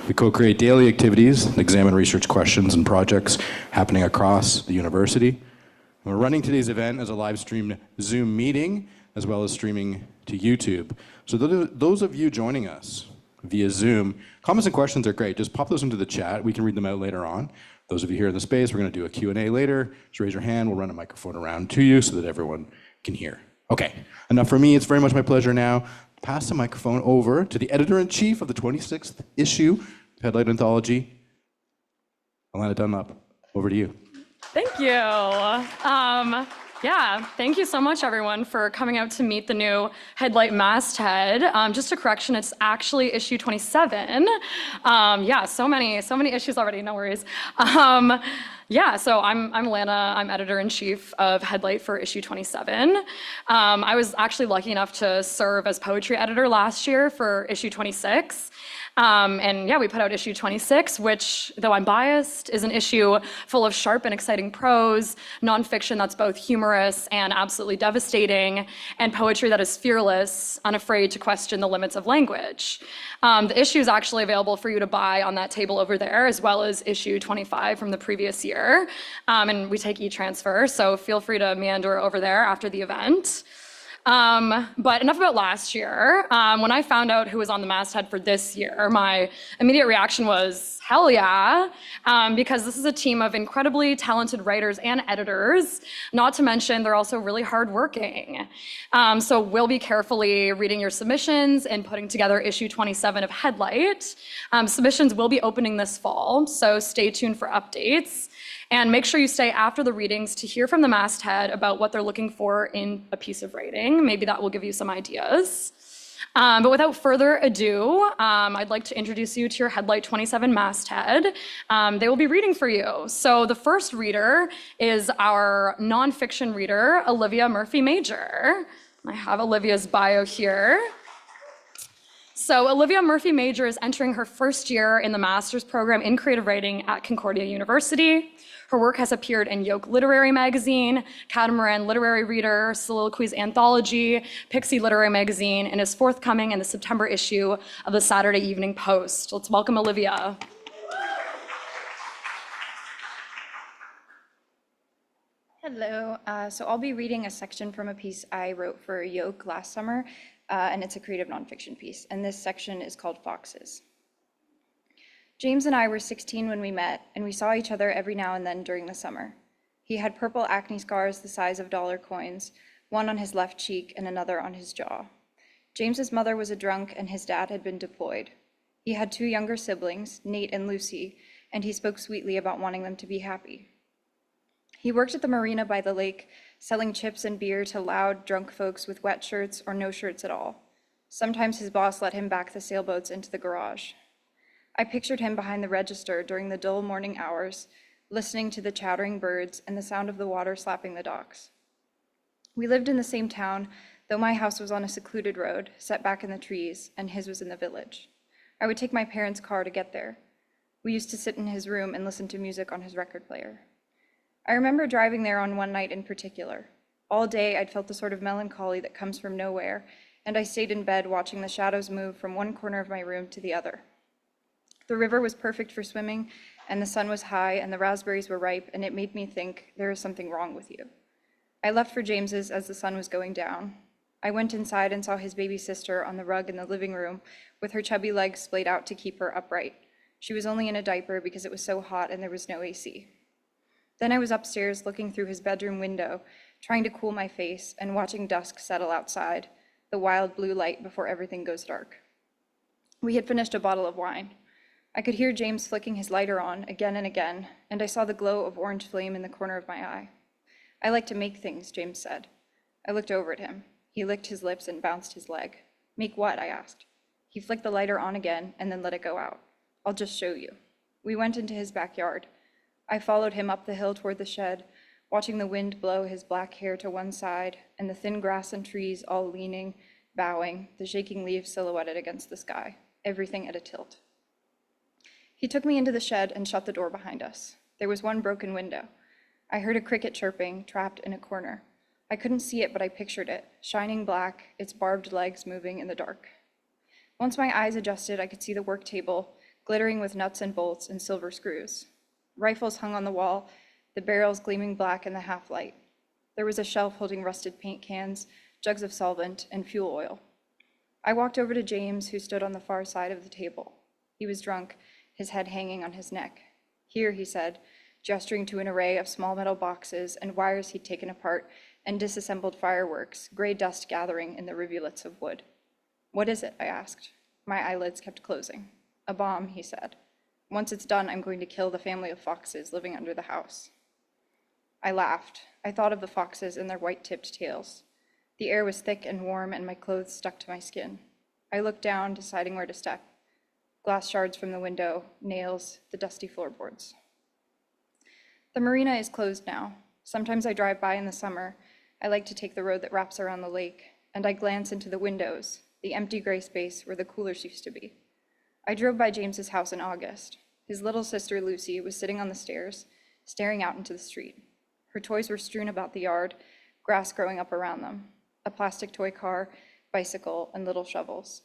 We co-create daily activities and examine research questions and projects happening across the university. We're running today's event as a live streamed Zoom meeting, as well as streaming to YouTube. So those of you joining us via Zoom, comments and questions are great. Just pop those into the chat. We can read them out later on. Those of you here in the space, we're going to do a Q&A later. Just raise your hand. We'll run a microphone around to you so that everyone can hear. Okay, enough for me. It's very much my pleasure now to pass the microphone over to the editor-in-chief of the 26th issue of Headlight Anthology, Alana Dunlop. Over to you. Thank you. Thank you so much, everyone, for coming out to meet the new Headlight Masthead. Just a correction, it's actually issue 27. So many issues already, no worries. So I'm Alana, I'm editor-in-chief of Headlight for issue 27. I was actually lucky enough to serve as poetry editor last year for issue 26. We put out issue 26, which, though I'm biased, is an issue full of sharp and exciting prose, nonfiction that's both humorous and absolutely devastating, and poetry that is fearless, unafraid to question the limits of language. The issue is actually available for you to buy on that table over there, as well as issue 25 from the previous year. And we take e-transfer, so feel free to meander over there after the event. But enough about last year. When I found out who was on the masthead for this year, my immediate reaction was, hell yeah, because this is a team of incredibly talented writers and editors, not to mention they're also really hardworking. So we'll be carefully reading your submissions and putting together issue 27 of Headlight. Submissions will be opening this fall, so stay tuned for updates. And make sure you stay after the readings to hear from the masthead about what they're looking for in a piece of writing. Maybe that will give you some ideas. But without further ado, I'd like to introduce you to your Headlight 27 masthead. They will be reading for you. So the first reader is our nonfiction reader, Olivia Murphy-Major. I have Olivia's bio here. So Olivia Murphy-Major is entering her first year in the master's program in creative writing at Concordia University. Her work has appeared in Yoke Literary Magazine, Catamaran Literary Reader, Soliloquies Anthology, Pixie Literary Magazine, and is forthcoming in the September issue of the Saturday Evening Post. Let's welcome Olivia. Hello. So I'll be reading a section from a piece I wrote for Yoke last summer, and it's a creative nonfiction piece. And this section is called Foxes. James and I were 16 when we met, and we saw each other every now and then during the summer. He had purple acne scars the size of dollar coins, one on his left cheek and another on his jaw. James's mother was a drunk, and his dad had been deployed. He had 2 younger siblings, Nate and Lucy, and he spoke sweetly about wanting them to be happy. He worked at the marina by the lake, selling chips and beer to loud, drunk folks with wet shirts or no shirts at all. Sometimes his boss let him back the sailboats into the garage. I pictured him behind the register during the dull morning hours, listening to the chattering birds and the sound of the water slapping the docks. We lived in the same town, though my house was on a secluded road, set back in the trees, and his was in the village. I would take my parents' car to get there. We used to sit in his room and listen to music on his record player. I remember driving there on one night in particular. All day I'd felt the sort of melancholy that comes from nowhere, and I stayed in bed watching the shadows move from one corner of my room to the other. The river was perfect for swimming, and the sun was high, and the raspberries were ripe, and it made me think, there is something wrong with you. I left for James's as the sun was going down. I went inside and saw his baby sister on the rug in the living room, with her chubby legs splayed out to keep her upright. She was only in a diaper because it was so hot and there was no AC. Then I was upstairs looking through his bedroom window, trying to cool my face and watching dusk settle outside, the wild blue light before everything goes dark. We had finished a bottle of wine. I could hear James flicking his lighter on again and again, and I saw the glow of orange flame in the corner of my eye. I like to make things, James said. I looked over at him. He licked his lips and bounced his leg. Make what? I asked. He flicked the lighter on again and then let it go out. I'll just show you. We went into his backyard. I followed him up the hill toward the shed, watching the wind blow his black hair to one side and the thin grass and trees all leaning, bowing, the shaking leaves silhouetted against the sky, everything at a tilt. He took me into the shed and shut the door behind us. There was one broken window. I heard a cricket chirping, trapped in a corner. I couldn't see it, but I pictured it, shining black, its barbed legs moving in the dark. Once my eyes adjusted, I could see the work table, glittering with nuts and bolts and silver screws. Rifles hung on the wall, the barrels gleaming black in the half-light. There was a shelf holding rusted paint cans, jugs of solvent, and fuel oil. I walked over to James, who stood on the far side of the table. He was drunk, his head hanging on his neck. "Here," he said, gesturing to an array of small metal boxes and wires he'd taken apart and disassembled fireworks, gray dust gathering in the rivulets of wood. "What is it?" I asked. My eyelids kept closing. "A bomb," he said. "Once it's done, I'm going to kill the family of foxes living under the house." I laughed. I thought of the foxes and their white-tipped tails. The air was thick and warm, and my clothes stuck to my skin. I looked down, deciding where to step. Glass shards from the window, nails, the dusty floorboards. The marina is closed now. Sometimes I drive by in the summer. I like to take the road that wraps around the lake, and I glance into the windows, the empty gray space where the coolers used to be. I drove by James's house in August. His little sister, Lucy, was sitting on the stairs, staring out into the street. Her toys were strewn about the yard, grass growing up around them, a plastic toy car, bicycle, and little shovels.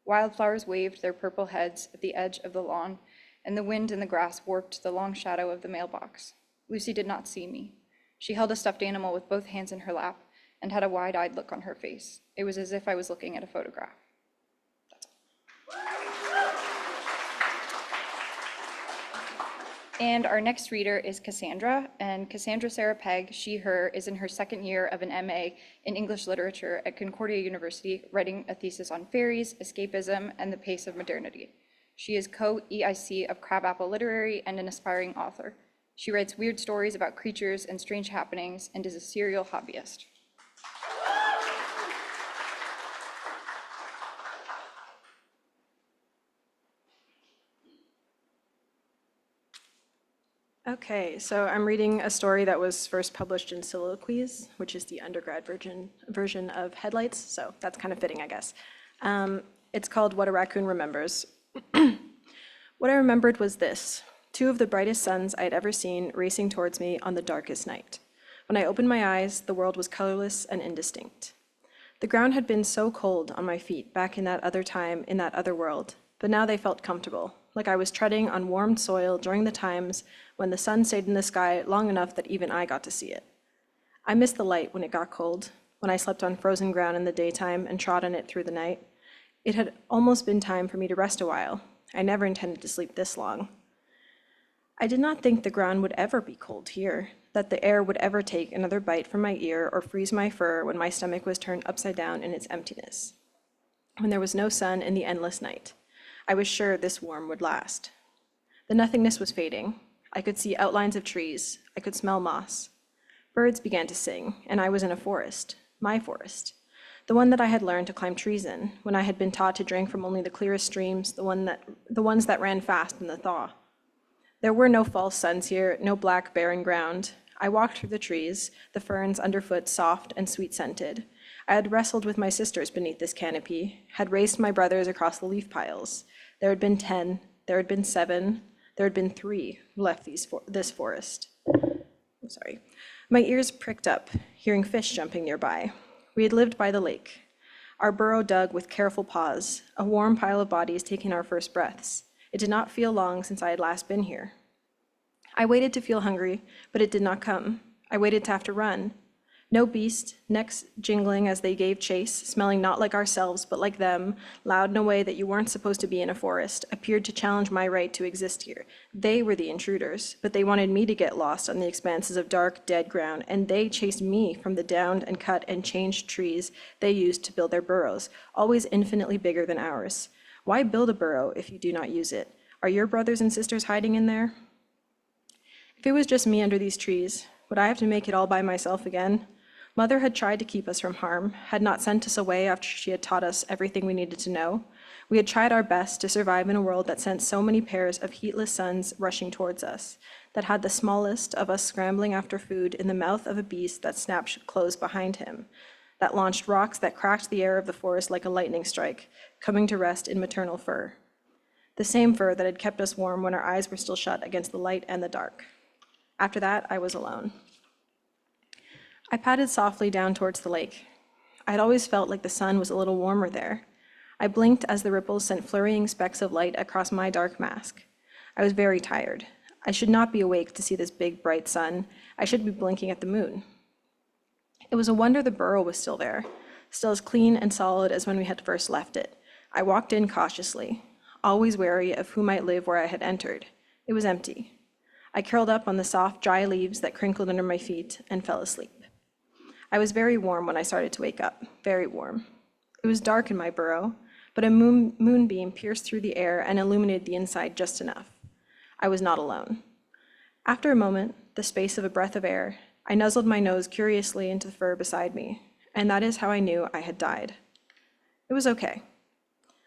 Wildflowers waved their purple heads at the edge of the lawn, and the wind in the grass warped the long shadow of the mailbox. Lucy did not see me. She held a stuffed animal with both hands in her lap and had a wide-eyed look on her face. It was as if I was looking at a photograph. That's all. And our next reader is Cassandra, and Cassandra Sarah Pegg, she, her, is in her second year of an MA in English Literature at Concordia University, writing a thesis on fairies, escapism, and the pace of modernity. She is co-EIC of Crabapple Literary and an aspiring author. She writes weird stories about creatures and strange happenings and is a serial hobbyist. Okay, so I'm reading a story that was first published in Soliloquies, which is the undergrad version of Headlights, so that's kind of fitting, I guess. It's called What a Raccoon Remembers. What I remembered was this: two of the brightest suns I had ever seen racing towards me on the darkest night. When I opened my eyes, the world was colorless and indistinct. The ground had been so cold on my feet back in that other time, in that other world, but now they felt comfortable, like I was treading on warmed soil during the times when the sun stayed in the sky long enough that even I got to see it. I missed the light when it got cold, when I slept on frozen ground in the daytime and trod on it through the night. It had almost been time for me to rest a while. I never intended to sleep this long. I did not think the ground would ever be cold here, that the air would ever take another bite from my ear or freeze my fur when my stomach was turned upside down in its emptiness. When there was no sun in the endless night, I was sure this warmth would last. The nothingness was fading. I could see outlines of trees. I could smell moss. Birds began to sing, and I was in a forest, my forest, the one that I had learned to climb trees in, when I had been taught to drink from only the clearest streams, the ones that ran fast in the thaw. There were no false suns here, no black barren ground. I walked through the trees, the ferns underfoot soft and sweet-scented. I had wrestled with my sisters beneath this canopy, had raced my brothers across the leaf piles. There had been 10, there had been 7, there had been 3 who left this forest. I'm sorry. My ears pricked up, hearing fish jumping nearby. We had lived by the lake. Our burrow dug with careful paws, a warm pile of bodies taking our first breaths. It did not feel long since I had last been here. I waited to feel hungry, but it did not come. I waited to have to run. No beast, necks jingling as they gave chase, smelling not like ourselves, but like them, loud in a way that you weren't supposed to be in a forest, appeared to challenge my right to exist here. They were the intruders, but they wanted me to get lost on the expanses of dark, dead ground, and they chased me from the downed and cut and changed trees they used to build their burrows, always infinitely bigger than ours. Why build a burrow if you do not use it? Are your brothers and sisters hiding in there? If it was just me under these trees, would I have to make it all by myself again? Mother had tried to keep us from harm, had not sent us away after she had taught us everything we needed to know. We had tried our best to survive in a world that sent so many pairs of heatless suns rushing towards us, that had the smallest of us scrambling after food in the mouth of a beast that snapped closed behind him, that launched rocks that cracked the air of the forest like a lightning strike, coming to rest in maternal fur. The same fur that had kept us warm when our eyes were still shut against the light and the dark. After that, I was alone. I padded softly down towards the lake. I had always felt like the sun was a little warmer there. I blinked as the ripples sent flurrying specks of light across my dark mask. I was very tired. I should not be awake to see this big, bright sun. I should be blinking at the moon. It was a wonder the burrow was still there, still as clean and solid as when we had first left it. I walked in cautiously, always wary of who might live where I had entered. It was empty. I curled up on the soft, dry leaves that crinkled under my feet and fell asleep. I was very warm when I started to wake up, very warm. It was dark in my burrow, but a moonbeam pierced through the air and illuminated the inside just enough. I was not alone. After a moment, the space of a breath of air, I nuzzled my nose curiously into the fur beside me, and that is how I knew I had died. It was okay.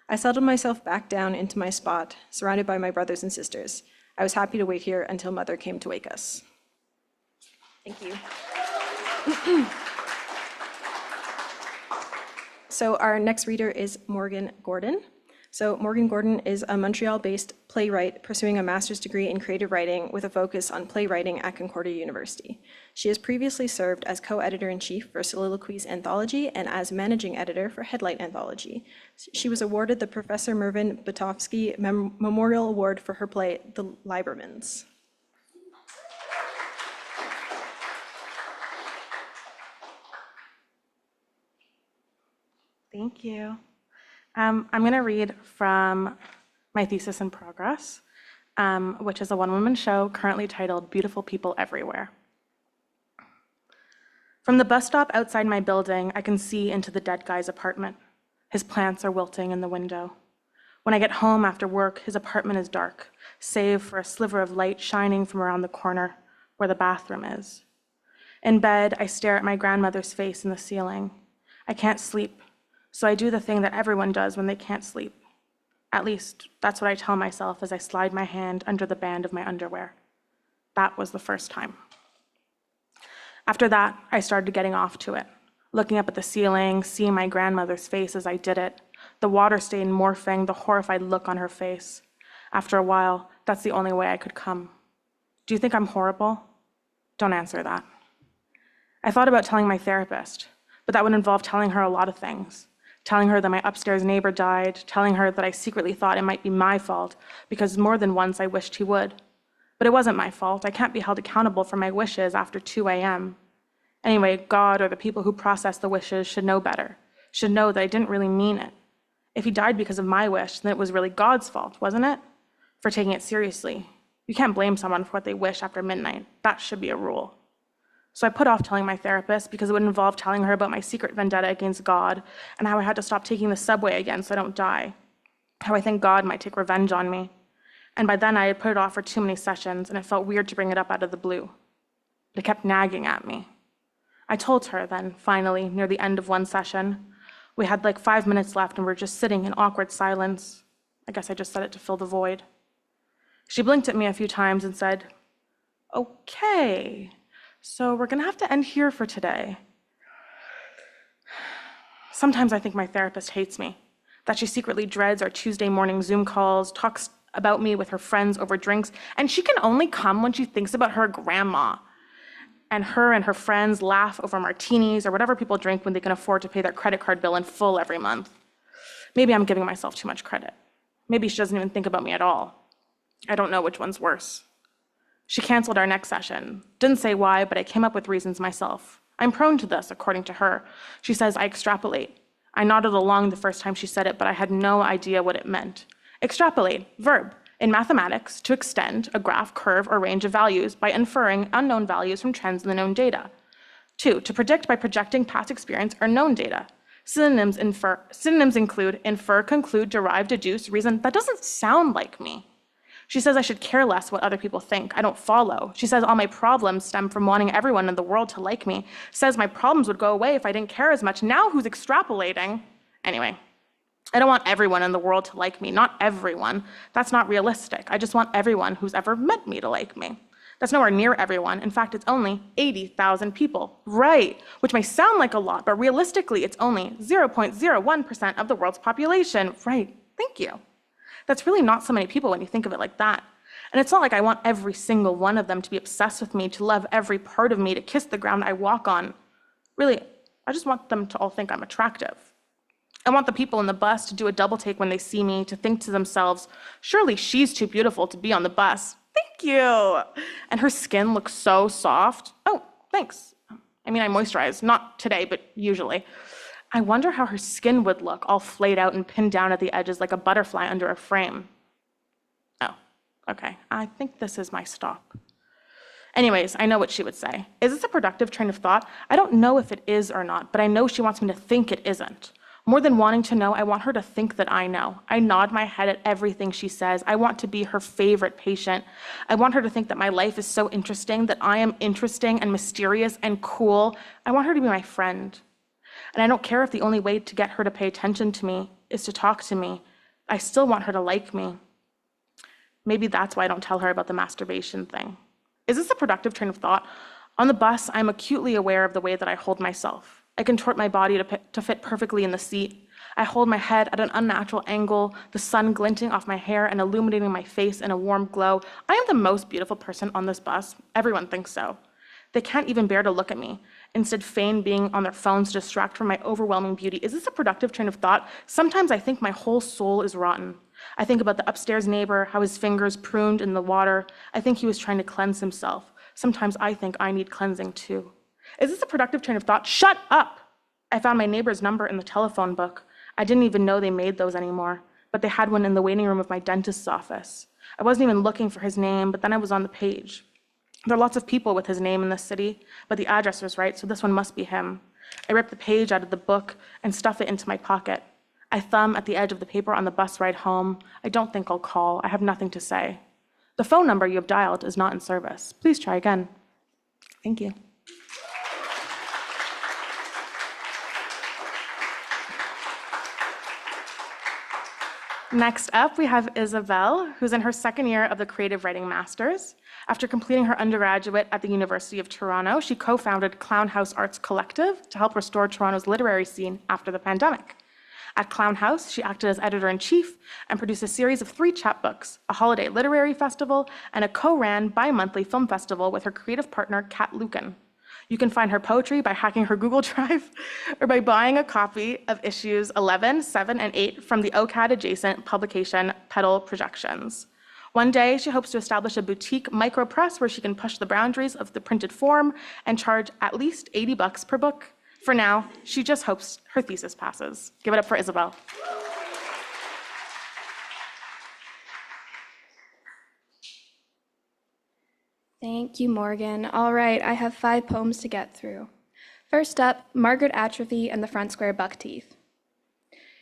I settled myself back down into my spot, surrounded by my brothers and sisters. I was happy to wait here until Mother came to wake us. Thank you. So our next reader is Morgan Gordan. So Morgan Gordan is a Montreal-based playwright pursuing a master's degree in creative writing with a focus on playwriting at Concordia University. She has previously served as co-editor-in-chief for Soliloquies Anthology and as managing editor for Headlight Anthology. She was awarded the Professor Mervyn Butovsky Memorial Award for her play, The Libermans. Thank you. I'm going to read from my thesis in progress, which is a one-woman show currently titled Beautiful People Everywhere. From the bus stop outside my building, I can see into the dead guy's apartment. His plants are wilting in the window. When I get home after work, his apartment is dark, save for a sliver of light shining from around the corner where the bathroom is. In bed, I stare at my grandmother's face in the ceiling. I can't sleep. So I do the thing that everyone does when they can't sleep. At least, that's what I tell myself as I slide my hand under the band of my underwear. That was the first time. After that, I started getting off to it, looking up at the ceiling, seeing my grandmother's face as I did it, the water stain morphing, the horrified look on her face. After a while, that's the only way I could come. Do you think I'm horrible? Don't answer that. I thought about telling my therapist, but that would involve telling her a lot of things. Telling her that my upstairs neighbor died, telling her that I secretly thought it might be my fault, because more than once I wished he would. But it wasn't my fault. I can't be held accountable for my wishes after 2 a.m. Anyway, God or the people who process the wishes should know better, should know that I didn't really mean it. If he died because of my wish, then it was really God's fault, wasn't it? For taking it seriously. You can't blame someone for what they wish after midnight. That should be a rule. So I put off telling my therapist because it would involve telling her about my secret vendetta against God and how I had to stop taking the subway again so I don't die. How I think God might take revenge on me. And by then I had put it off for too many sessions and it felt weird to bring it up out of the blue. But it kept nagging at me. I told her then, finally, near the end of one session. We had like 5 minutes left and we were just sitting in awkward silence. I guess I just said it to fill the void. She blinked at me a few times and said, "Okay. So we're gonna have to end here for today." Sometimes I think my therapist hates me, that she secretly dreads our Tuesday morning Zoom calls, talks about me with her friends over drinks, and she can only come when she thinks about her grandma. And her friends laugh over martinis or whatever people drink when they can afford to pay their credit card bill in full every month. Maybe I'm giving myself too much credit. Maybe she doesn't even think about me at all. I don't know which one's worse. She canceled our next session. Didn't say why, but I came up with reasons myself. I'm prone to this, according to her. She says I extrapolate. I nodded along the first time she said it, but I had no idea what it meant. Extrapolate, verb, in mathematics, to extend a graph, curve, or range of values by inferring unknown values from trends in the known data. 2, to predict by projecting past experience or known data. Synonyms include infer, conclude, derive, deduce, reason. That doesn't sound like me. She says I should care less what other people think. I don't follow. She says all my problems stem from wanting everyone in the world to like me. Says my problems would go away if I didn't care as much. Now who's extrapolating? Anyway, I don't want everyone in the world to like me. Not everyone. That's not realistic. I just want everyone who's ever met me to like me. That's nowhere near everyone. In fact, it's only 80,000 people. Right, which may sound like a lot, but realistically, it's only 0.01% of the world's population. Right, thank you. That's really not so many people when you think of it like that. And it's not like I want every single one of them to be obsessed with me, to love every part of me, to kiss the ground I walk on. Really, I just want them to all think I'm attractive. I want the people in the bus to do a double take when they see me, to think to themselves, surely she's too beautiful to be on the bus. Thank you. And her skin looks so soft. Oh, thanks. I mean, I moisturize, not today, but usually. I wonder how her skin would look, all flayed out and pinned down at the edges like a butterfly under a frame. Oh, okay. I think this is my stop. Anyways, I know what she would say. Is this a productive train of thought? I don't know if it is or not, but I know she wants me to think it isn't. More than wanting to know, I want her to think that I know. I nod my head at everything she says. I want to be her favorite patient. I want her to think that my life is so interesting, that I am interesting and mysterious and cool. I want her to be my friend. And I don't care if the only way to get her to pay attention to me is to talk to me. I still want her to like me. Maybe that's why I don't tell her about the masturbation thing. Is this a productive train of thought? On the bus, I'm acutely aware of the way that I hold myself. I contort my body to fit perfectly in the seat. I hold my head at an unnatural angle, the sun glinting off my hair and illuminating my face in a warm glow. I am the most beautiful person on this bus. Everyone thinks so. They can't even bear to look at me, instead feign being on their phones to distract from my overwhelming beauty. Is this a productive train of thought? Sometimes I think my whole soul is rotten. I think about the upstairs neighbor, how his fingers pruned in the water. I think he was trying to cleanse himself. Sometimes I think I need cleansing too. Is this a productive train of thought? Shut up! I found my neighbor's number in the telephone book. I didn't even know they made those anymore, but they had one in the waiting room of my dentist's office. I wasn't even looking for his name, but then I was on the page. There are lots of people with his name in this city, but the address was right, so this one must be him. I rip the page out of the book and stuff it into my pocket. I thumb at the edge of the paper on the bus ride home. I don't think I'll call. I have nothing to say. The phone number you have dialed is not in service. Please try again. Thank you. Next up, we have Isabelle, who's in her second year of the Creative Writing Masters. After completing her undergraduate at the University of Toronto, she co-founded Clown House Arts Collective to help restore Toronto's literary scene after the pandemic. At Clown House, she acted as editor-in-chief and produced a series of 3 chapbooks, a holiday literary festival, and a co-ran bi-monthly film festival with her creative partner, Kat Lucan. You can find her poetry by hacking her Google Drive or by buying a copy of issues 11, 7, and 8 from the OCAD-adjacent publication Petal Projections. One day, she hopes to establish a boutique micropress where she can push the boundaries of the printed form and charge at least $80 per book. For now, she just hopes her thesis passes. Give it up for Isabelle. Thank you, Morgan. All right, I have 5 poems to get through. First up, Margaret Atrophy and the Front Square Buck Teeth.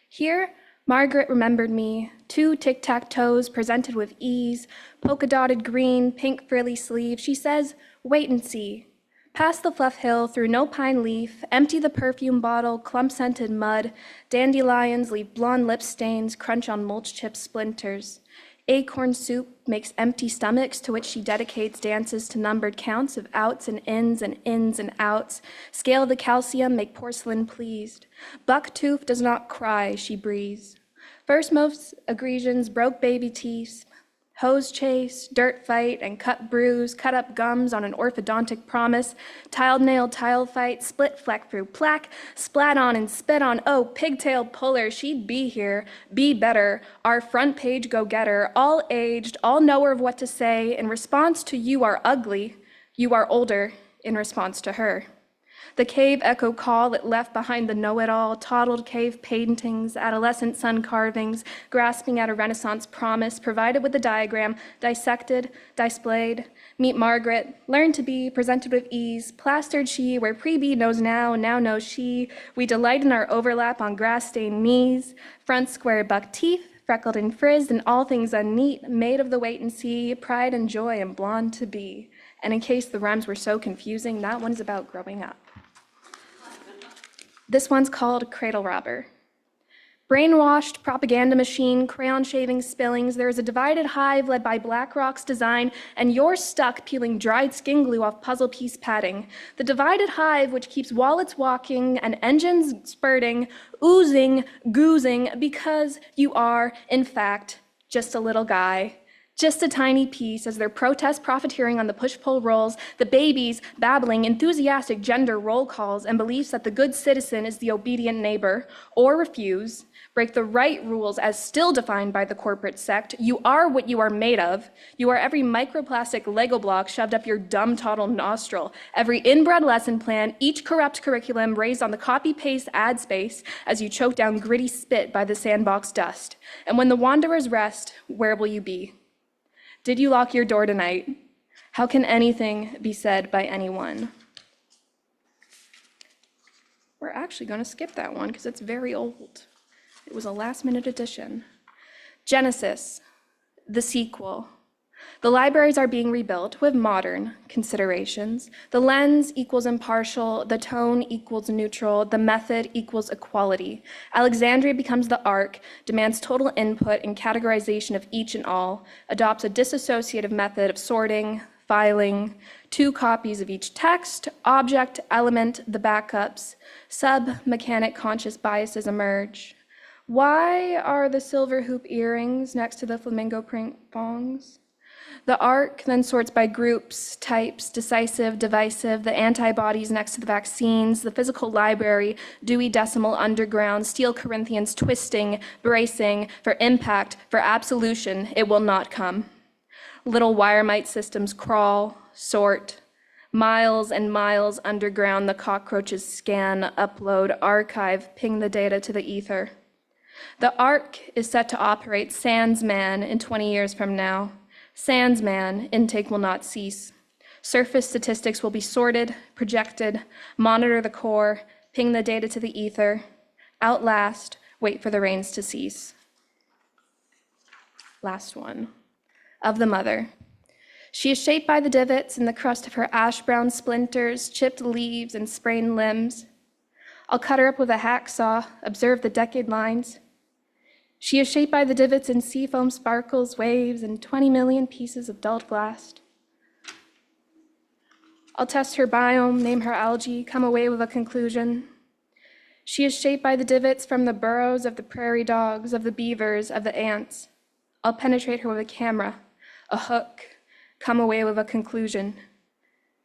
Here, Margaret remembered me, 2 tic-tac-toes presented with ease, polka-dotted green, pink frilly sleeve. She says, wait and see. Past the fluff hill, through no pine leaf, empty the perfume bottle, clump-scented mud, dandelions leave blonde lip stains, crunch on mulch chip splinters. Acorn soup makes empty stomachs to which she dedicates dances to numbered counts of outs and ins and outs. Scale the calcium, make porcelain pleased. Buck tooth does not cry, she breathes. First most aggressions broke baby teeth. Hose chase, dirt fight, and cut bruise, cut up gums on an orthodontic promise, tiled nail tile fight, split fleck through plaque, splat on and spit on, oh, pigtail puller, she'd be here, be better, our front page go-getter, all aged, all knower of what to say, in response to you are ugly, you are older, in response to her. The cave echo call it left behind the know-it-all, toddled cave paintings, adolescent sun carvings, grasping at a Renaissance promise, provided with a diagram, dissected, displayed. Meet Margaret, learn to be, presented with ease, plastered she, where pre-B knows now knows she. We delight in our overlap on grass-stained knees, front square buck teeth, freckled and frizzed, and all things unneat, made of the wait and see, pride and joy and blonde to be. And in case the rhymes were so confusing, that one is about growing up. This one's called Cradle Robber. Brainwashed propaganda machine, crayon shaving spillings, there is a divided hive led by BlackRock's design, and you're stuck peeling dried skin glue off puzzle piece padding. The divided hive which keeps wallets walking and engines spurting, oozing, goozing, because you are, in fact, just a little guy Just a tiny piece as their protest profiteering on the push-pull roles, the babies babbling enthusiastic gender roll calls and beliefs that the good citizen is the obedient neighbor, or refuse, break the right rules as still defined by the corporate sect. You are what you are made of. You are every microplastic Lego block shoved up your dumb toddle nostril, every inbred lesson plan, each corrupt curriculum raised on the copy-paste ad space as you choke down gritty spit by the sandbox dust. And when the wanderers rest, where will you be? Did you lock your door tonight? How can anything be said by anyone? We're actually going to skip that one because it's very old. It was a last-minute addition. Genesis, the sequel. The libraries are being rebuilt with modern considerations. The lens equals impartial, the tone equals neutral, the method equals equality. Alexandria becomes the arc, demands total input and categorization of each and all, adopts a disassociative method of sorting, filing, 2 copies of each text, object, element, the backups, sub-mechanic conscious biases emerge. Why are the silver hoop earrings next to the flamingo print thongs? The arc then sorts by groups, types, decisive, divisive, the antibodies next to the vaccines, the physical library, Dewey Decimal Underground, Steel Corinthians twisting, bracing, for impact, for absolution, it will not come. Little wiremite systems crawl, sort, miles and miles underground, the cockroaches scan, upload, archive, ping the data to the ether. The arc is set to operate sans man in 20 years from now. Sans man, intake will not cease. Surface statistics will be sorted, projected, monitor the core, ping the data to the ether, outlast, wait for the rains to cease. Last one. Of the mother. She is shaped by the divots in the crust of her ash-brown splinters, chipped leaves, and sprained limbs. I'll cut her up with a hacksaw, observe the decade lines. She is shaped by the divots in seafoam sparkles, waves, and 20 million pieces of dulled glass. I'll test her biome, name her algae, come away with a conclusion. She is shaped by the divots from the burrows of the prairie dogs, of the beavers, of the ants. I'll penetrate her with a camera, a hook, come away with a conclusion.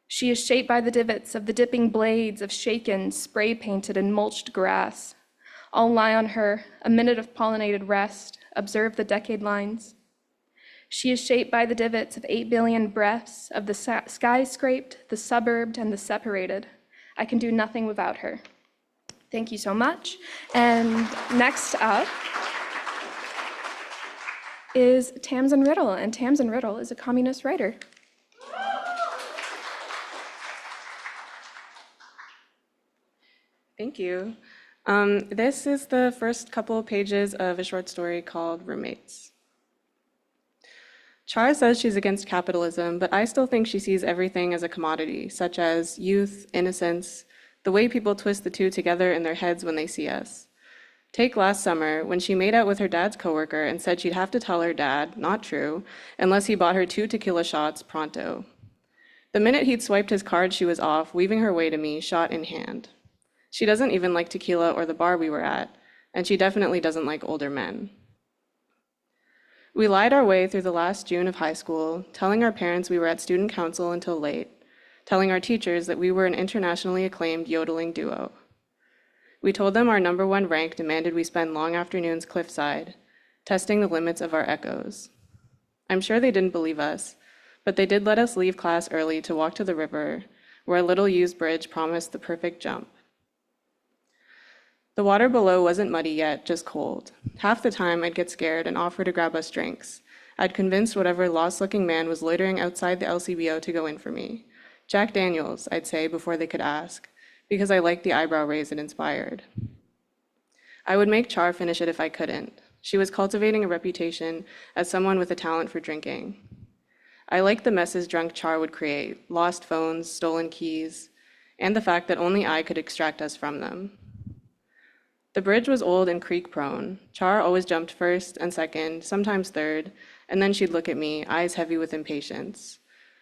She is shaped by the divots of the dipping blades of shaken, spray-painted, and mulched grass. I'll lie on her, a minute of pollinated rest, observe the decade lines. She is shaped by the divots of 8 billion breaths, of the skyscraped, the suburbed, and the separated. I can do nothing without her. Thank you so much. And next up is Tamsyn Riddle, and Tamsyn Riddle is a communist writer. Thank you. This is the first couple pages of a short story called Roommates. Char says she's against capitalism, but I still think she sees everything as a commodity, such as youth, innocence, the way people twist the two together in their heads when they see us. Take last summer, when she made out with her dad's coworker and said she'd have to tell her dad, not true, unless he bought her 2 tequila shots pronto. The minute he'd swiped his card, she was off, weaving her way to me, shot in hand. She doesn't even like tequila or the bar we were at, and she definitely doesn't like older men. We lied our way through the last June of high school, telling our parents we were at student council until late, telling our teachers that we were an internationally acclaimed yodeling duo. We told them our #1 rank demanded we spend long afternoons cliffside, testing the limits of our echoes. I'm sure they didn't believe us, but they did let us leave class early to walk to the river, where a little-used bridge promised the perfect jump. The water below wasn't muddy yet, just cold. Half the time, I'd get scared and offer to grab us drinks. I'd convince whatever lost-looking man was loitering outside the LCBO to go in for me. Jack Daniels, I'd say before they could ask, because I liked the eyebrow raise it inspired. I would make Char finish it if I couldn't. She was cultivating a reputation as someone with a talent for drinking. I liked the messes drunk Char would create, lost phones, stolen keys, and the fact that only I could extract us from them. The bridge was old and creak-prone. Char always jumped first and second, sometimes third, and then she'd look at me, eyes heavy with impatience.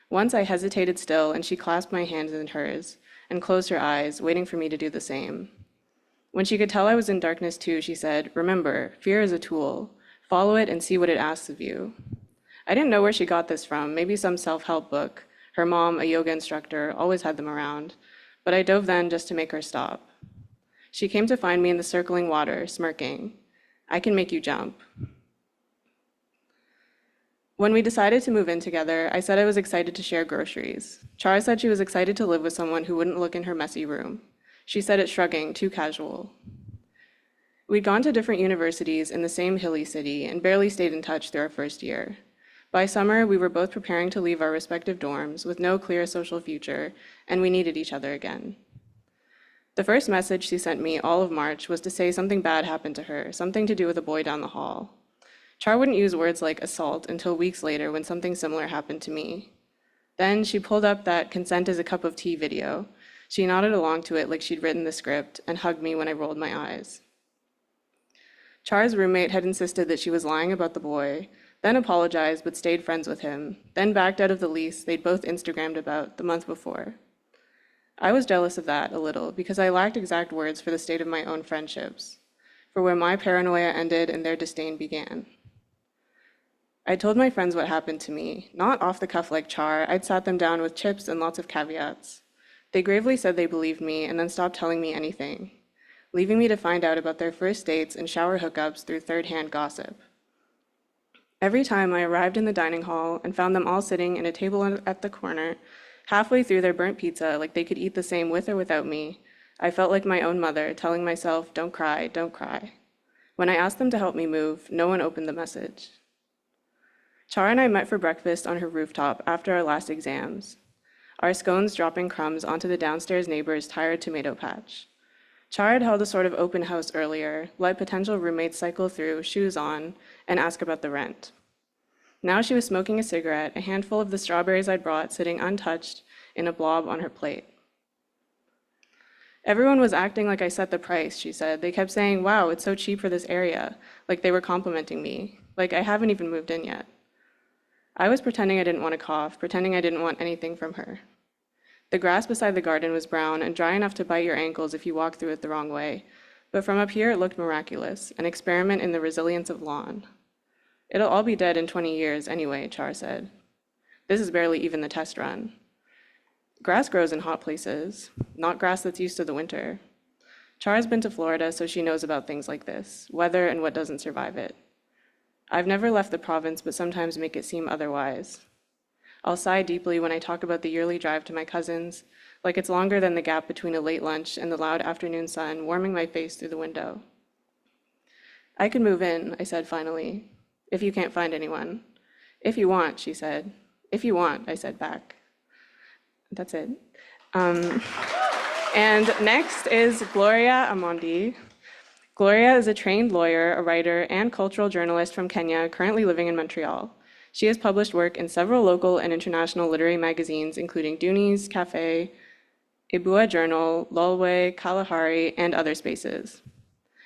Once I hesitated still, and she clasped my hands in hers and closed her eyes, waiting for me to do the same. When she could tell I was in darkness too, she said, "Remember, fear is a tool. Follow it and see what it asks of you." I didn't know where she got this from, maybe some self-help book. Her mom, a yoga instructor, always had them around, but I dove then just to make her stop. She came to find me in the circling water, smirking. I can make you jump. When we decided to move in together, I said I was excited to share groceries. Chara said she was excited to live with someone who wouldn't look in her messy room. She said it shrugging, too casual. We'd gone to different universities in the same hilly city and barely stayed in touch through our first year. By summer, we were both preparing to leave our respective dorms with no clear social future, and we needed each other again. The first message she sent me all of March was to say something bad happened to her, something to do with a boy down the hall. Char wouldn't use words like assault until weeks later when something similar happened to me. Then she pulled up that consent is a cup of tea video. She nodded along to it like she'd written the script and hugged me when I rolled my eyes. Char's roommate had insisted that she was lying about the boy, then apologized but stayed friends with him, then backed out of the lease they'd both Instagrammed about the month before. I was jealous of that a little because I lacked exact words for the state of my own friendships, for where my paranoia ended and their disdain began. I told my friends what happened to me, not off the cuff like Char. I'd sat them down with chips and lots of caveats. They gravely said they believed me and then stopped telling me anything, leaving me to find out about their first dates and shower hookups through third-hand gossip. Every time I arrived in the dining hall and found them all sitting in a table at the corner, halfway through their burnt pizza like they could eat the same with or without me, I felt like my own mother telling myself, don't cry, don't cry. When I asked them to help me move, no one opened the message. Char and I met for breakfast on her rooftop after our last exams, our scones dropping crumbs onto the downstairs neighbor's tired tomato patch. Char had held a sort of open house earlier, let potential roommates cycle through, shoes on, and ask about the rent. Now she was smoking a cigarette, a handful of the strawberries I'd brought sitting untouched in a blob on her plate. Everyone was acting like I set the price, she said. They kept saying, wow, it's so cheap for this area, like they were complimenting me, like I haven't even moved in yet. I was pretending I didn't want to cough, pretending I didn't want anything from her. The grass beside the garden was brown and dry enough to bite your ankles if you walked through it the wrong way, but from up here it looked miraculous, an experiment in the resilience of lawn. It'll all be dead in 20 years anyway, Char said. This is barely even the test run. Grass grows in hot places, not grass that's used to the winter. Char's been to Florida, so she knows about things like this, weather and what doesn't survive it. I've never left the province, but sometimes make it seem otherwise. I'll sigh deeply when I talk about the yearly drive to my cousins, like it's longer than the gap between a late lunch and the loud afternoon sun warming my face through the window. I could move in, I said finally, if you can't find anyone. If you want, she said. If you want, I said back. That's it. And next is Gloriah Amondi. Gloriah is a trained lawyer, a writer, and cultural journalist from Kenya, currently living in Montreal. She has published work in several local and international literary magazines, including Dooney's, Cafe, Ibua Journal, Lulwe, Kalahari, and other spaces.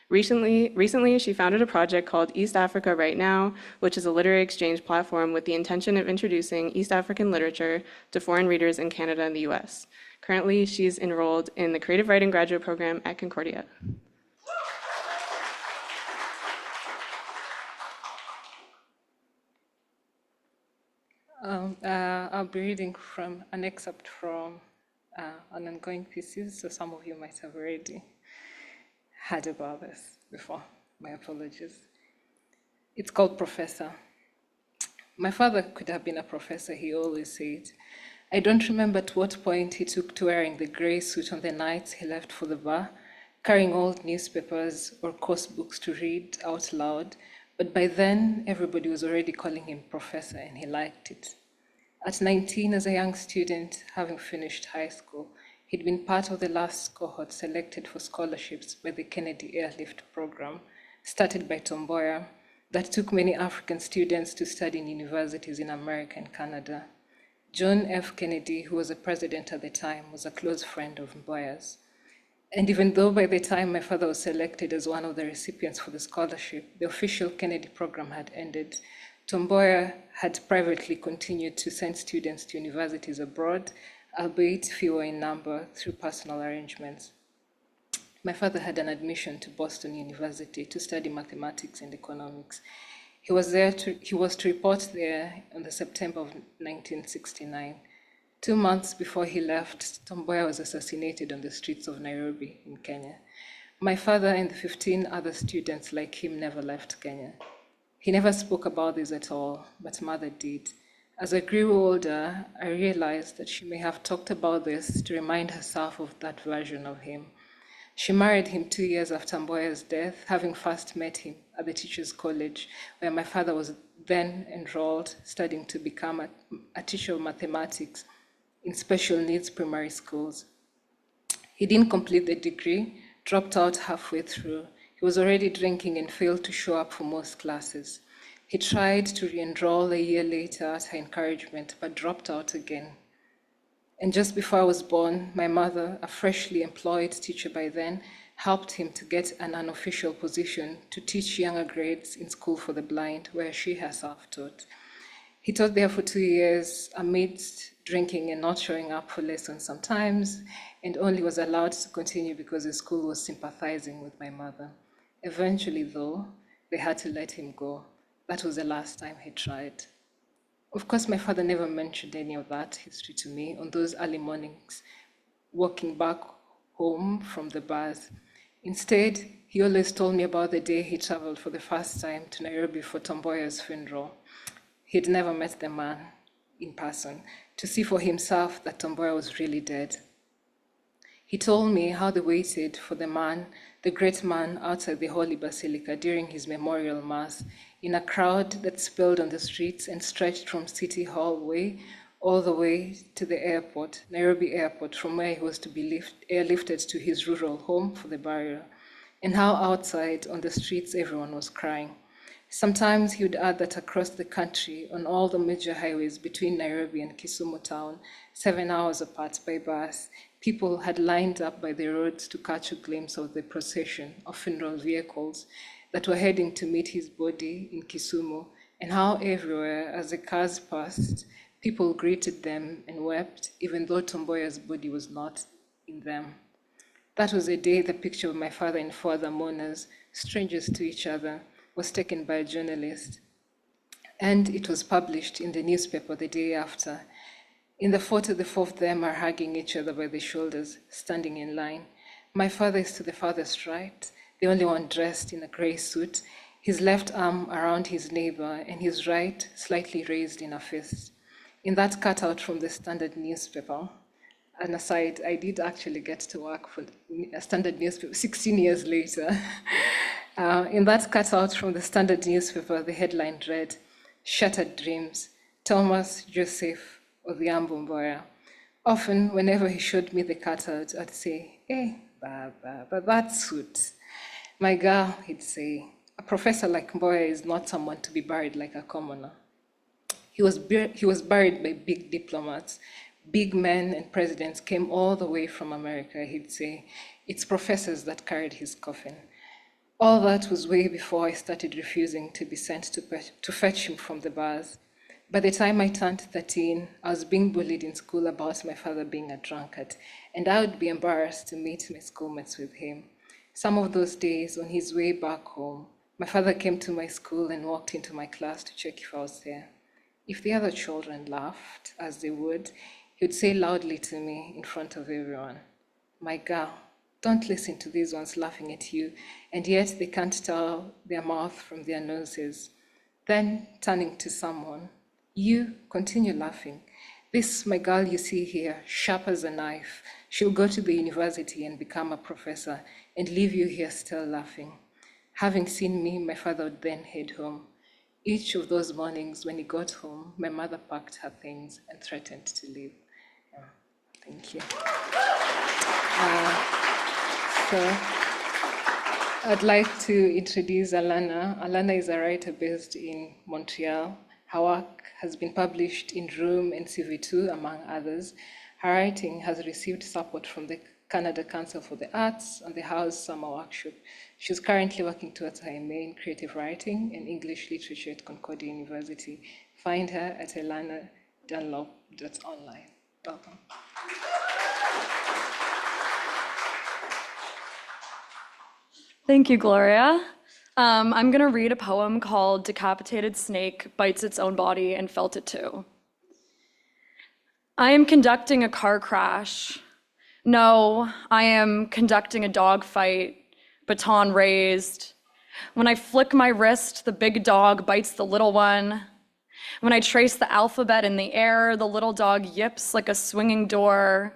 Recently, she founded a project called East Africa Right Now, which is a literary exchange platform with the intention of introducing East African literature to foreign readers in Canada and the US. Currently, she's enrolled in the Creative Writing Graduate Program at Concordia. I'll be reading from an excerpt from an ongoing thesis, so some of you might have already heard about this before. My apologies. It's called Professor. My father could have been a professor, he always said. I don't remember at what point he took to wearing the gray suit on the nights he left for the bar, carrying old newspapers or course books to read out loud, but by then everybody was already calling him Professor and he liked it. At 19, as a young student, having finished high school, he'd been part of the last cohort selected for scholarships by the Kennedy Airlift program, started by Tom Mboya, that took many African students to study in universities in America and Canada. John F. Kennedy, who was the president at the time, was a close friend of Mboya's. And even though by the time my father was selected as one of the recipients for the scholarship, the official Kennedy program had ended, Tom Mboya had privately continued to send students to universities abroad, albeit fewer in number, through personal arrangements. My father had an admission to Boston University to study mathematics and economics. He was to report there in the September of 1969. 2 months before he left, Tom Mboya was assassinated on the streets of Nairobi in Kenya. My father and the 15 other students like him never left Kenya. He never spoke about this at all, but Mother did. As I grew older, I realized that she may have talked about this to remind herself of that version of him. She married him 2 years after Mboya's death, having first met him at the Teachers' College, where my father was then enrolled, studying to become a teacher of mathematics in special needs primary schools. He didn't complete the degree, dropped out halfway through. He was already drinking and failed to show up for most classes. He tried to re-enroll a year later at her encouragement, but dropped out again. And just before I was born, my mother, a freshly employed teacher by then, helped him to get an unofficial position to teach younger grades in School for the Blind, where she herself taught. He taught there for 2 years amidst drinking and not showing up for lessons sometimes, and only was allowed to continue because the school was sympathizing with my mother. Eventually, though, they had to let him go. That was the last time he tried. Of course, my father never mentioned any of that history to me on those early mornings, walking back home from the bars. Instead, he always told me about the day he traveled for the first time to Nairobi for Tom Mboya's funeral. He'd never met the man in person to see for himself that Tom Mboya was really dead. He told me how they waited for the man, the great man, outside the Holy Basilica during his memorial mass, in a crowd that spilled on the streets and stretched from City Hall Way all the way to the airport, Nairobi Airport, from where he was to be airlifted to his rural home for the burial, and how outside on the streets everyone was crying. Sometimes he would add that across the country, on all the major highways between Nairobi and Kisumu town, 7 hours apart by bus, people had lined up by the roads to catch a glimpse of the procession of funeral vehicles that were heading to meet his body in Kisumu, and how everywhere, as the cars passed, people greeted them and wept, even though Tom Mboya's body was not in them. That was the day the picture of my father and 4 other mourners, strangers to each other, was taken by a journalist, and it was published in the newspaper the day after. In the photo, the 4 of them are hugging each other by the shoulders, standing in line. My father is to the farthest right, the only one dressed in a gray suit, his left arm around his neighbor, and his right slightly raised in a fist. In that cutout from the Standard newspaper, an aside, I did actually get to work for a Standard newspaper 16 years later. In that cutout from the Standard newspaper, the headline read, "Shattered Dreams, Thomas Joseph Odhiambo Mboya." Often, whenever he showed me the cutout, I'd say, "Hey, but that suit." "My girl," he'd say, "a professor like Mboya is not someone to be buried like a commoner." He was buried by big diplomats. Big men and presidents came all the way from America, he'd say. It's professors that carried his coffin. All that was way before I started refusing to be sent to fetch him from the bars. By the time I turned 13, I was being bullied in school about my father being a drunkard, and I would be embarrassed to meet my schoolmates with him. Some of those days, on his way back home, my father came to my school and walked into my class to check if I was there. If the other children laughed, as they would, he would say loudly to me in front of everyone, "My girl, don't listen to these ones laughing at you, and yet they can't tell their mouth from their noses." Then, turning to someone, "You continue laughing. This, my girl you see here, sharp as a knife, she'll go to the university and become a professor and leave you here still laughing." Having seen me, my father would then head home. Each of those mornings when he got home, my mother packed her things and threatened to leave. Thank you. So I'd like to introduce Alana. Alana is a writer based in Montreal. Her work has been published in Room and CV2, among others. Her writing has received support from the Canada Council for the Arts and the House Summer Workshop. She's currently working towards her MA in Creative Writing and English Literature at Concordia University. Find her at elana.dunlop.online. Welcome. Thank you, Gloria. I'm gonna read a poem called Decapitated Snake Bites Its Own Body and Felt It Too. I am conducting a car crash. No, I am conducting a dog fight, baton raised. When I flick my wrist, the big dog bites the little one. When I trace the alphabet in the air, the little dog yips like a swinging door.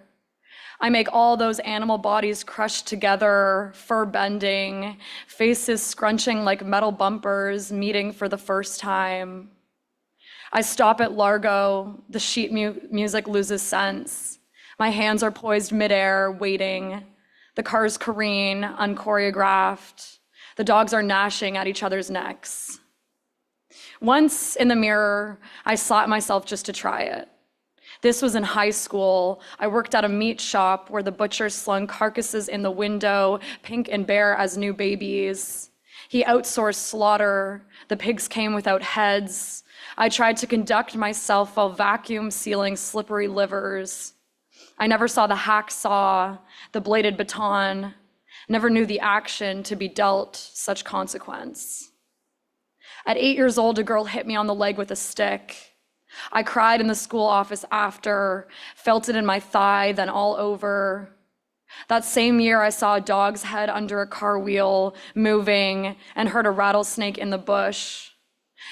I make all those animal bodies crush together, fur bending, faces scrunching like metal bumpers, meeting for the first time. I stop at Largo, the sheet music loses sense. My hands are poised midair, waiting. The cars careen, unchoreographed. The dogs are gnashing at each other's necks. Once in the mirror, I slapped myself just to try it. This was in high school. I worked at a meat shop where the butcher slung carcasses in the window, pink and bare as new babies. He outsourced slaughter. The pigs came without heads. I tried to conduct myself while vacuum sealing slippery livers. I never saw the hacksaw, the bladed baton, never knew the action to be dealt such consequence. At 8 years old, a girl hit me on the leg with a stick. I cried in the school office after, felt it in my thigh, then all over. That same year, I saw a dog's head under a car wheel moving and heard a rattlesnake in the bush.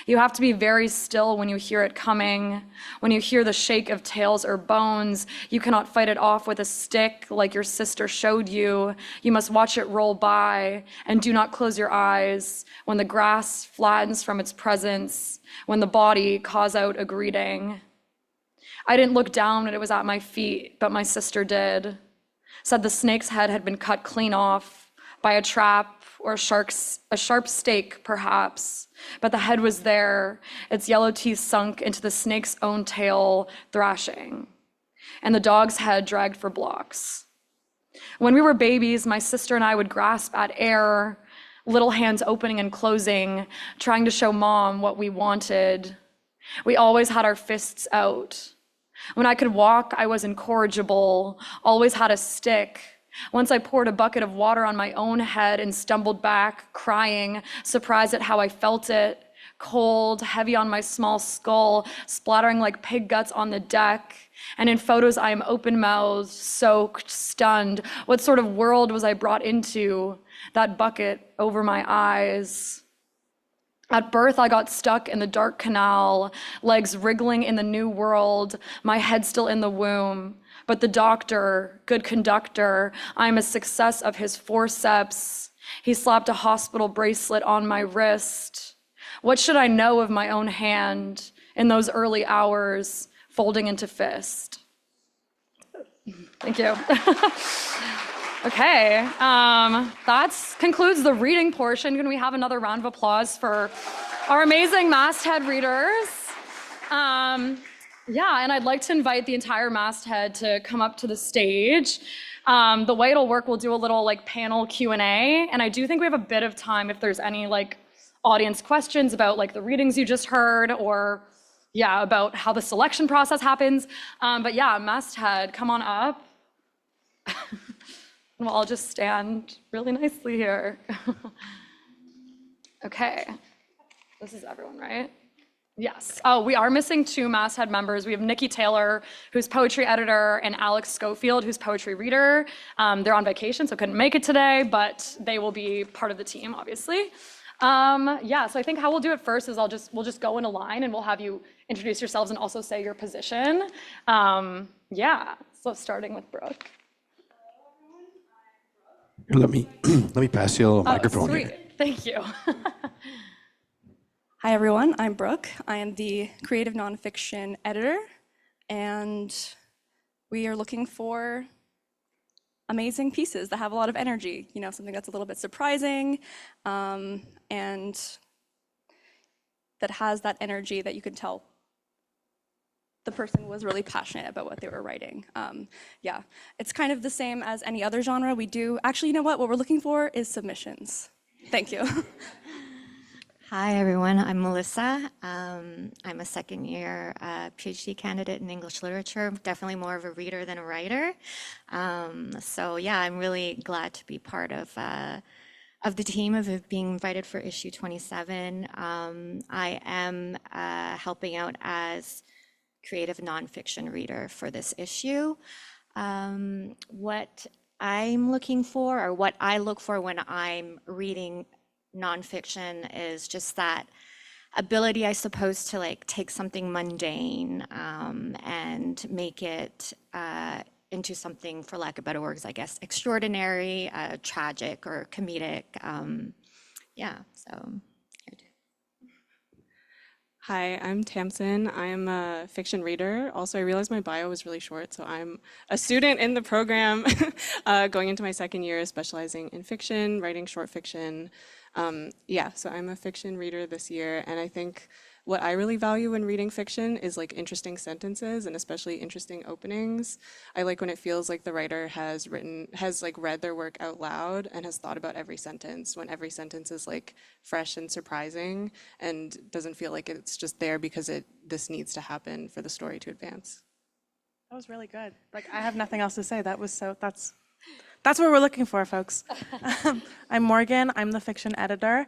You have to be very still when you hear it coming. When you hear the shake of tails or bones, you cannot fight it off with a stick like your sister showed you. You must watch it roll by and do not close your eyes when the grass flattens from its presence, when the body calls out a greeting. I didn't look down when it was at my feet, but my sister did. Said the snake's head had been cut clean off by a trap or a sharp stake, perhaps, but the head was there, its yellow teeth sunk into the snake's own tail, thrashing, and the dog's head dragged for blocks. When we were babies, my sister and I would grasp at air, little hands opening and closing, trying to show Mom what we wanted. We always had our fists out. When I could walk, I was incorrigible, always had a stick. Once I poured a bucket of water on my own head and stumbled back, crying, surprised at how I felt it, cold, heavy on my small skull, splattering like pig guts on the deck. And in photos, I am open-mouthed, soaked, stunned. What sort of world was I brought into? That bucket over my eyes. At birth, I got stuck in the dark canal, legs wriggling in the new world, my head still in the womb. But the doctor, good conductor, I'm a success of his forceps. He slapped a hospital bracelet on my wrist. What should I know of my own hand in those early hours, folding into fist? Thank you. Okay, that concludes the reading portion. Can we have another round of applause for our amazing Masthead readers? Yeah, and I'd like to invite the entire Masthead to come up to the stage. The way it'll work, we'll do a little panel Q&A, and I do think we have a bit of time if there's any audience questions about the readings you just heard, or about how the selection process happens. But yeah, Masthead, come on up. And we'll all just stand really nicely here. Okay, this is everyone, right? Yes. Oh, we are missing 2 Masthead members. We have Nikki Taylor, who's poetry editor, and Alex Schofield, who's poetry reader. They're on vacation, so couldn't make it today, but they will be part of the team, obviously. Yeah, so I think how we'll do it first is we'll just go in a line, and we'll have you introduce yourselves and also say your position. Yeah, so starting with Brooke. Let me pass you a microphone Sweet. here. Thank you. Hi everyone, I'm Brooke. I am the creative nonfiction editor, and we are looking for amazing pieces that have a lot of energy, something that's a little bit surprising, and that has that energy that you can tell the person was really passionate about what they were writing. Yeah, it's kind of the same as any other genre. We do, actually, you know what we're looking for is submissions. Thank you. Hi everyone, I'm Melissa. I'm a second-year PhD candidate in English literature, definitely more of a reader than a writer. So yeah, I'm really glad to be part of of the team of being invited for issue 27. I am helping out as creative nonfiction reader for this issue. What I'm looking for, or what I look for when I'm reading nonfiction, is just that ability, I suppose, to like take something mundane and make it into something, for lack of better words, I guess, extraordinary, tragic, or comedic. Yeah, so. Hi, I'm Tamsyn. I'm a fiction reader. Also, I realized my bio was really short, so I'm a student in the program going into my second year, specializing in fiction, writing short fiction. Yeah, so I'm a fiction reader this year, and I think what I really value when reading fiction is like interesting sentences, and especially interesting openings. I like when it feels like the writer has read their work out loud and has thought about every sentence, when every sentence is like fresh and surprising and doesn't feel like it's just there because this needs to happen for the story to advance. That was really good. Like, I have nothing else to say. That's what we're looking for, folks. I'm Morgan. I'm the fiction editor.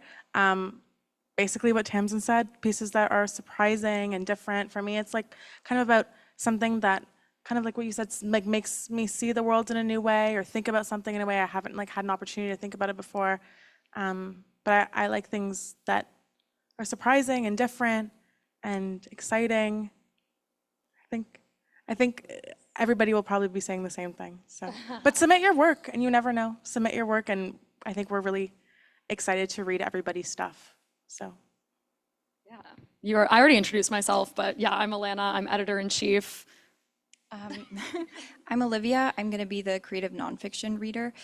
Basically what Tamsyn said, pieces that are surprising and different. For me, it's like kind of about something that, kind of like what you said, like makes me see the world in a new way, or think about something in a way I haven't like had an opportunity to think about it before. But I like things that are surprising and different and exciting. I think everybody will probably be saying the same thing. So, but submit your work, and you never know. Submit your work, and I think we're really excited to read everybody's stuff. So, yeah, I already introduced myself, but yeah, I'm Alana. I'm editor-in-chief. I'm Olivia. I'm going to be the creative nonfiction reader,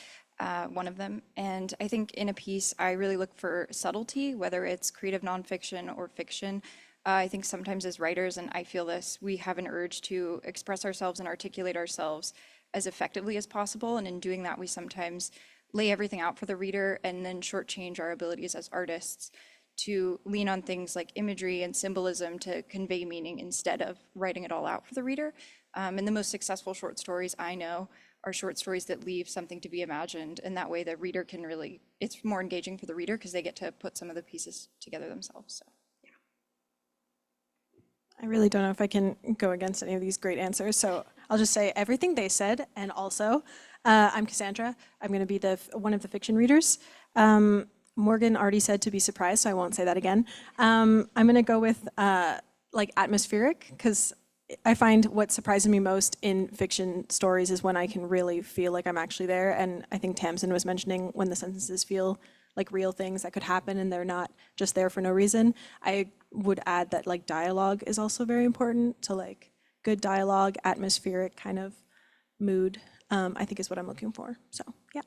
one of them. And I think in a piece, I really look for subtlety, whether it's creative nonfiction or fiction. I think sometimes as writers, and I feel this, we have an urge to express ourselves and articulate ourselves as effectively as possible. And in doing that, we sometimes lay everything out for the reader and then shortchange our abilities as artists to lean on things like imagery and symbolism to convey meaning instead of writing it all out for the reader. And the most successful short stories I know are short stories that leave something to be imagined. And that way the reader can really, it's more engaging for the reader because they get to put some of the pieces together themselves. So. I really don't know if I can go against any of these great answers, so I'll just say everything they said, and also, I'm Cassandra. I'm going to be one of the fiction readers. Morgan already said to be surprised, so I won't say that again. I'm going to go with like atmospheric, because I find what surprises me most in fiction stories is when I can really feel like I'm actually there, and I think Tamsyn was mentioning when the sentences feel like real things that could happen and they're not just there for no reason. I would add that like dialogue is also very important, to like good dialogue, atmospheric kind of mood, I think is what I'm looking for. So yeah.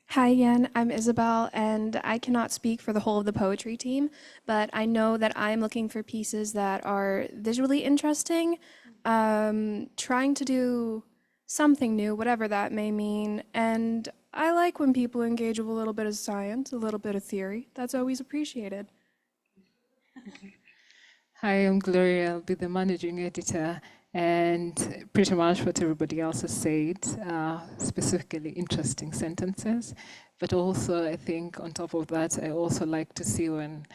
Hi again, I'm Isabelle, and I cannot speak for the whole of the poetry team, but I know that I'm looking for pieces that are visually interesting, trying to do something new, whatever that may mean, and I like when people engage with a little bit of science, a little bit of theory. That's always appreciated. Hi, I'm Gloriah. I'll be the managing editor, and pretty much what everybody else has said, specifically interesting sentences. But also, I think on top of that, I also like to see when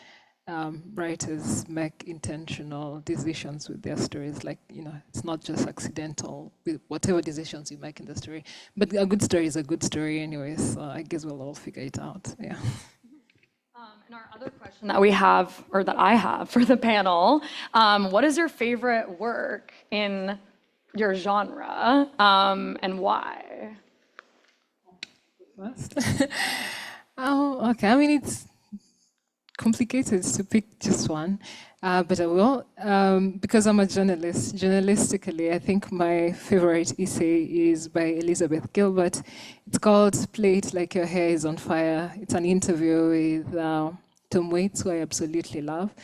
writers make intentional decisions with their stories. Like, you know, it's not just accidental with whatever decisions you make in the story. But a good story is a good story anyway, so I guess we'll all figure it out, yeah. And our other question that we have, or that I have for the panel, what is your favorite work in your genre, and why? First. Oh, okay. I mean, it's complicated to pick just one, but I will, because I'm a journalist. Journalistically, I think my favorite essay is by Elizabeth Gilbert. It's called "Play It Like Your Hair Is on Fire." It's an interview with Tom Waits, who I absolutely love,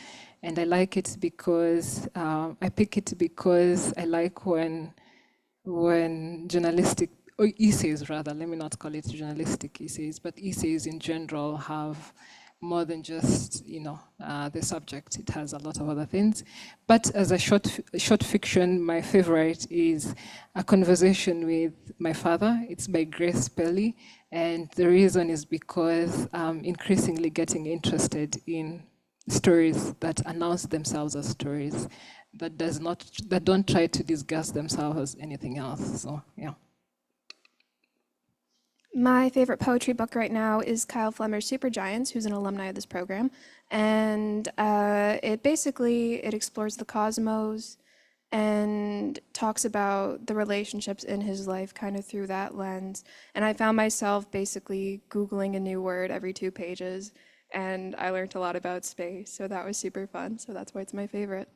and I like it because I pick it because I like when journalistic, or essays rather, let me not call it journalistic essays, but essays in general have more than just, you know, the subject. It has a lot of other things. But as a short fiction, my favorite is A Conversation with My Father. It's by Grace Pelly, And the reason is because I'm increasingly getting interested in stories that announce themselves as stories, that don't try to disguise themselves as anything else. So yeah. My favorite poetry book right now is Kyle Flemmer's Supergiants, who's an alumni of this program. And it explores the cosmos and talks about the relationships in his life kind of through that lens. And I found myself basically Googling a new word every 2 pages, and I learned a lot about space. So that was super fun. So that's why it's my favorite.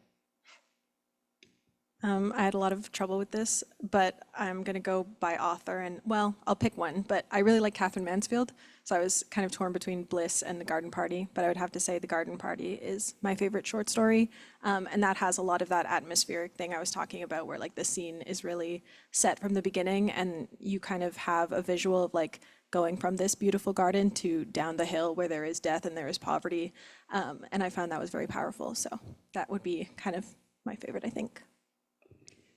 I had a lot of trouble with this, but I'm going to go by author, and well, I'll pick one, but I really like Catherine Mansfield, so I was kind of torn between Bliss and The Garden Party, but I would have to say The Garden Party is my favorite short story, and that has a lot of that atmospheric thing I was talking about, where like the scene is really set from the beginning, and you kind of have a visual of like going from this beautiful garden to down the hill where there is death and there is poverty, and I found that was very powerful, so that would be kind of my favorite, I think.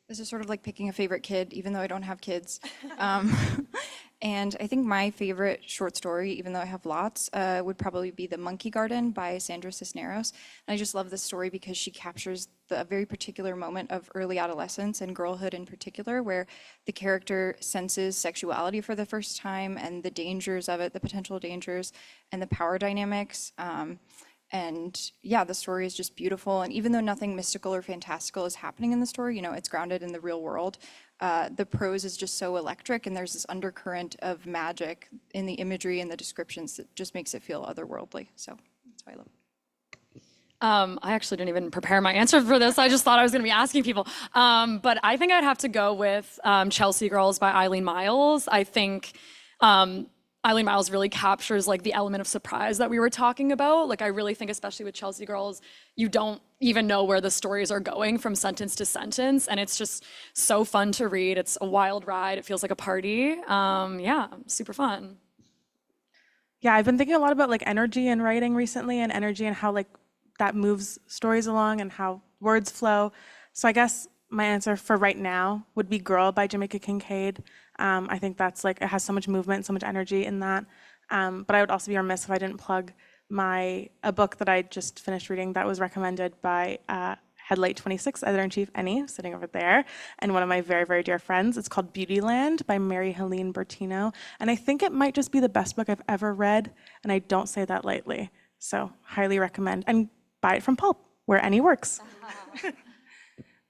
This is sort of like picking a favorite kid, even though I don't have kids. And I think my favorite short story, even though I have lots, would probably be The Monkey Garden by Sandra Cisneros. And I just love this story because she captures the very particular moment of early adolescence and girlhood in particular, where the character senses sexuality for the first time and the dangers of it, the potential dangers, and the power dynamics. And yeah, the story is just beautiful. And even though nothing mystical or fantastical is happening in the story, it's grounded in the real world, the prose is just so electric, and there's this undercurrent of magic in the imagery and the descriptions that just makes it feel otherworldly. So that's why I love it. I actually didn't even prepare my answer for this. I just thought I was going to be asking people. But I think I'd have to go with Chelsea Girls by Eileen Miles. I think Eileen Miles really captures like the element of surprise that we were talking about. Like I really think, especially with Chelsea Girls, you don't even know where the stories are going from sentence to sentence, and it's just so fun to read. It's a wild ride. It feels like a party. Yeah, super fun. Yeah, I've been thinking a lot about like energy in writing recently, and energy and how like that moves stories along and how words flow. So I guess my answer for right now would be Girl by Jamaica Kincaid. I think that's like, it has so much movement, so much energy in that. But I would also be remiss if I didn't plug a book that I just finished reading that was recommended by Headlight 26 Editor-in-Chief Annie, sitting over there, and one of my very, very dear friends. It's called Beautyland by Mary Helene Bertino. And I think it might just be the best book I've ever read, and I don't say that lightly. So highly recommend, and buy it from Pulp, where Annie works.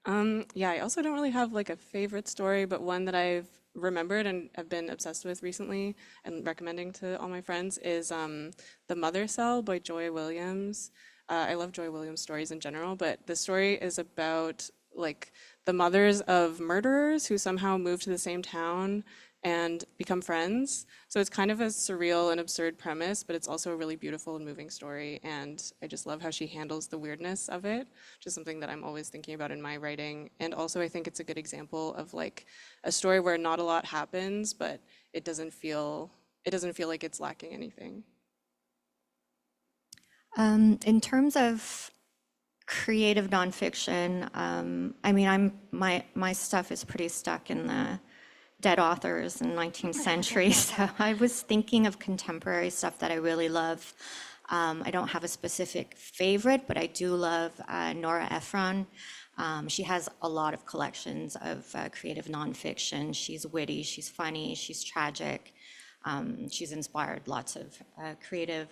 Yeah, I also don't really have like a favorite story, but one that I've remembered and have been obsessed with recently and recommending to all my friends is The Mother Cell by Joy Williams. I love Joy Williams stories in general, but the story is about like the mothers of murderers who somehow move to the same town and become friends. So it's kind of a surreal and absurd premise, but it's also a really beautiful and moving story. And I just love how she handles the weirdness of it, which is something that I'm always thinking about in my writing. And also I think it's a good example of like a story where not a lot happens, but it doesn't feel like it's lacking anything. In terms of creative nonfiction, I mean, my stuff is pretty stuck in the dead authors in the 19th century. So I was thinking of contemporary stuff that I really love. I don't have a specific favorite, but I do love Nora Ephron. She has a lot of collections of creative nonfiction. She's witty, she's funny, she's tragic. She's inspired lots of creative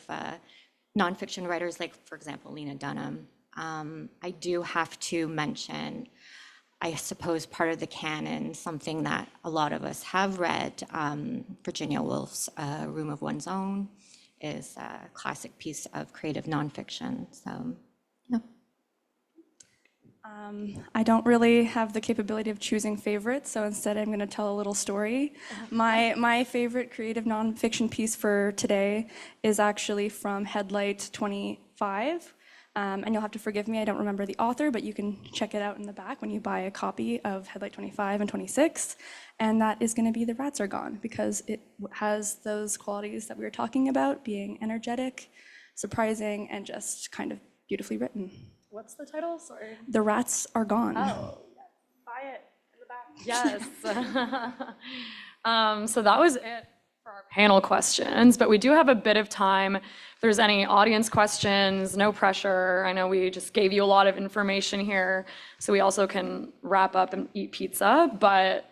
nonfiction writers, like, for example, Lena Dunham. I do have to mention, I suppose, part of the canon, something that a lot of us have read, Virginia Woolf's Room of One's Own is a classic piece of creative nonfiction. So, yeah. I don't really have the capability of choosing favorites, so instead I'm going to tell a little story. My favorite creative nonfiction piece for today is actually from Headlight 25. And you'll have to forgive me, I don't remember the author, but you can check it out in the back when you buy a copy of Headlight 25 and 26. And that is going to be The Rats Are Gone, because it has those qualities that we were talking about, being energetic, surprising, and just kind of beautifully written. What's the title? Sorry. The Rats Are Gone. Oh, buy it in the back. Yes. So that was it for our panel questions, but we do have a bit of time. If there's any audience questions, no pressure. I know we just gave you a lot of information here, so we also can wrap up and eat pizza, but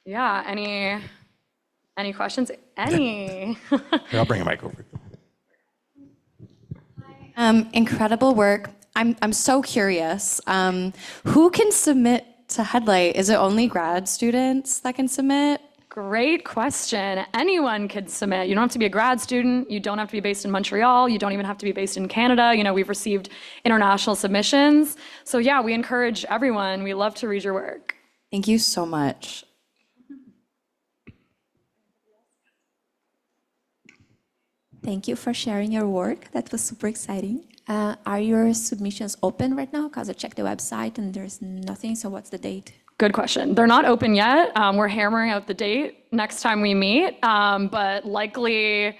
yeah, any questions? Any? Here, I'll bring a mic over. Incredible work. I'm so curious. Who can submit to Headlight? Is it only grad students that can submit? Great question. Anyone could submit. You don't have to be a grad student. You don't have to be based in Montreal. You don't even have to be based in Canada. You know, we've received international submissions. So yeah, we encourage everyone. We love to read your work. Thank you so much. Thank you for sharing your work. That was super exciting. Are your submissions open right now? Because I checked the website and there's nothing. So what's the date? Good question. They're not open yet. We're hammering out the date next time we meet, but likely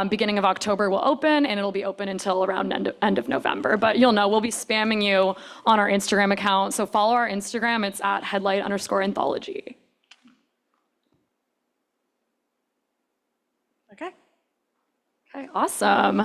beginning of October will open, and it'll be open until around end of November. But you'll know, we'll be spamming you on our Instagram account. So follow our Instagram. It's at Headlight_Anthology. Okay. Okay, awesome.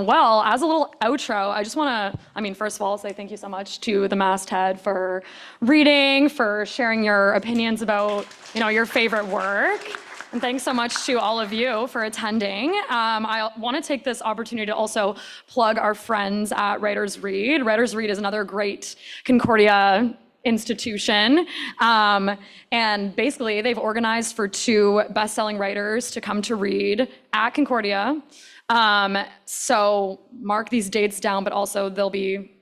Well, as a little outro, I just want to, first of all, say thank you so much to the Masthead for reading, for sharing your opinions about, your favorite work. And thanks so much to all of you for attending. I want to take this opportunity to also plug our friends at Writers Read. Writers Read is another great Concordia institution. And basically, they've organized for 2 best-selling writers to come to read at Concordia. So mark these dates down, but also they'll be,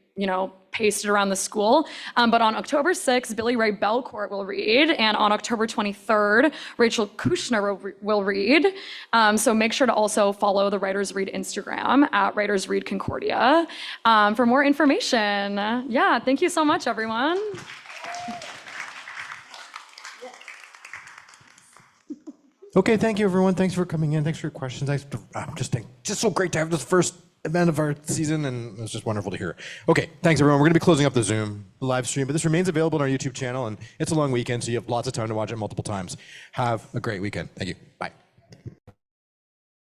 pasted around the school. But on October 6th, Billy Ray Belcourt will read, and on October 23rd, Rachel Kushner will read. So make sure to also follow the Writers Read Instagram at Writers Read Concordia for more information. Yeah, thank you so much, everyone. Okay, thank you, everyone. Thanks for coming in. Thanks for your questions. I'm just so great to have this first event of our season, and it's just wonderful to hear. Okay, thanks, everyone. We're going to be closing up the Zoom live stream, but this remains available on our YouTube channel, and it's a long weekend, so you have lots of time to watch it multiple times. Have a great weekend. Thank you. Bye.